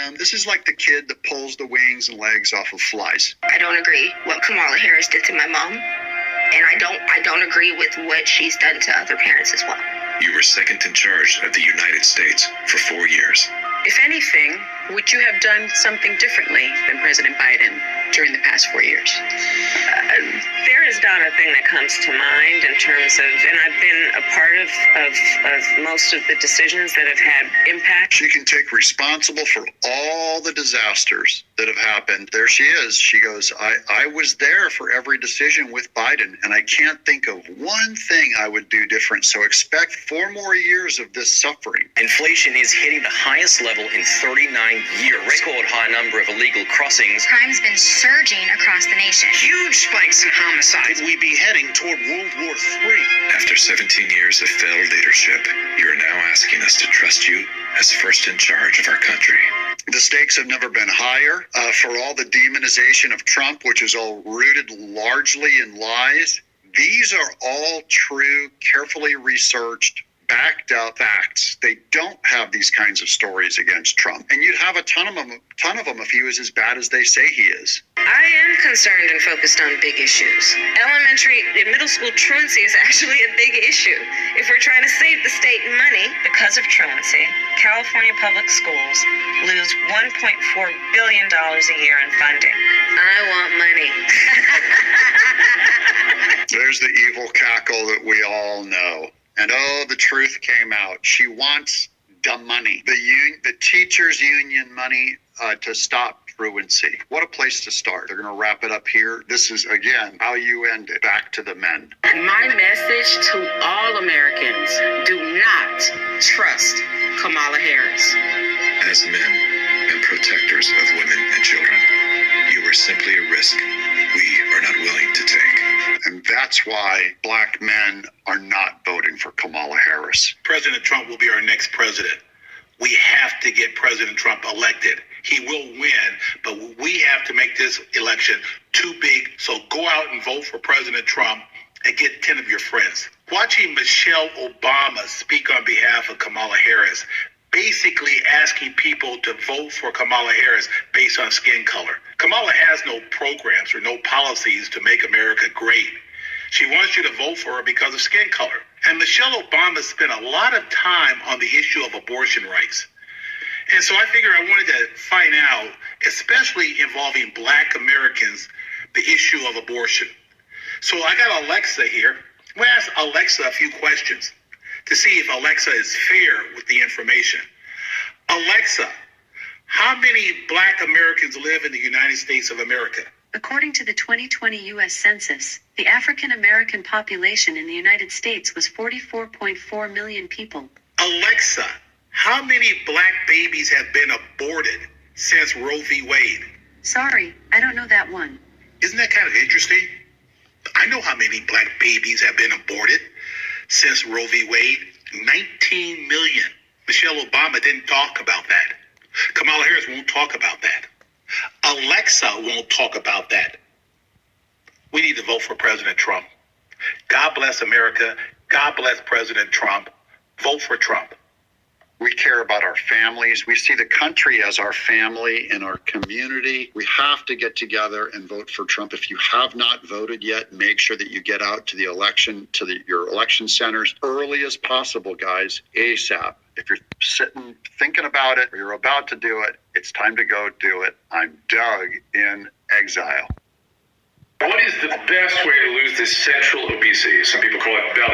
them. This is like the kid that pulls the wings and legs off of flies. I don't agree what Kamala Harris did to my mom, and I don't agree with what she's done to other parents as well. You were second in charge of the United States for 4 years. If anything, would you have done something differently than President Biden during the past 4 years? There is not a thing that comes to mind in terms of, and I've been a part of most of the decisions that have had impact. She can take responsible for all the disasters that have happened. There she is. She goes, I was there for every decision with Biden, and I can't think of one thing I would do different. So expect 4 more years of this suffering. Inflation is hitting the highest level in 39 years. Record high number of illegal crossings. Crime's been surging across the nation. Huge spikes in homicide. Could we be heading toward World War III? After 17 years of failed leadership, you are now asking us to trust you as first in charge of our country. The stakes have never been higher for all the demonization of Trump, which is all rooted largely in lies. These are all true, carefully researched, backed up facts. They don't have these kinds of stories against Trump. And you'd have a ton of them if he was as bad as they say he is. I am concerned and focused on big issues. Middle school truancy is actually a big issue. If we're trying to save the state money, because of truancy, California public schools lose $1.4 billion a year in funding. I want money. There's the evil cackle that we all know. And the truth came out. She wants the money, the teachers' union money to stop truancy. What a place to start. They're going to wrap it up here. This is, again, how you end it. Back to the men. My message to all Americans: do not trust Kamala Harris. As men and protectors of women and children, you are simply a risk we are not willing to take. And that's why black men are not voting for Kamala Harris. President Trump will be our next president. We have to get President Trump elected. He will win, but we have to make this election too big. So go out and vote for President Trump and get 10 of your friends. Watching Michelle Obama speak on behalf of Kamala Harris, basically asking people to vote for Kamala Harris based on skin color. Kamala has no programs or no policies to make America great. She wants you to vote for her because of skin color. And Michelle Obama spent a lot of time on the issue of abortion rights. And so I figured I wanted to find out, especially involving black Americans, the issue of abortion. So I got Alexa here. I'm going to ask Alexa a few questions to see if Alexa is fair with the information. Alexa, how many black Americans live in the United States of America? According to the 2020 U.S. Census, the African American population in the United States was 44.4 million people. Alexa, how many black babies have been aborted since Roe v. Wade? Sorry, I don't know that one. Isn't that kind of interesting? I know how many black babies have been aborted since Roe v. Wade. 19 million. Michelle Obama didn't talk about that. Kamala Harris won't talk about that. Alexa won't talk about that. We need to vote for President Trump. God bless America. God bless President Trump. Vote for Trump. We care about our families. We see the country as our family and our community. We have to get together and vote for Trump. If you have not voted yet, make sure that you get out to the election, your election centers early as possible, guys, ASAP. If you're sitting thinking about it or you're about to do it, it's time to go do it. I'm Doug in exile. What is the best way to lose this central obesity? Some people call it belly.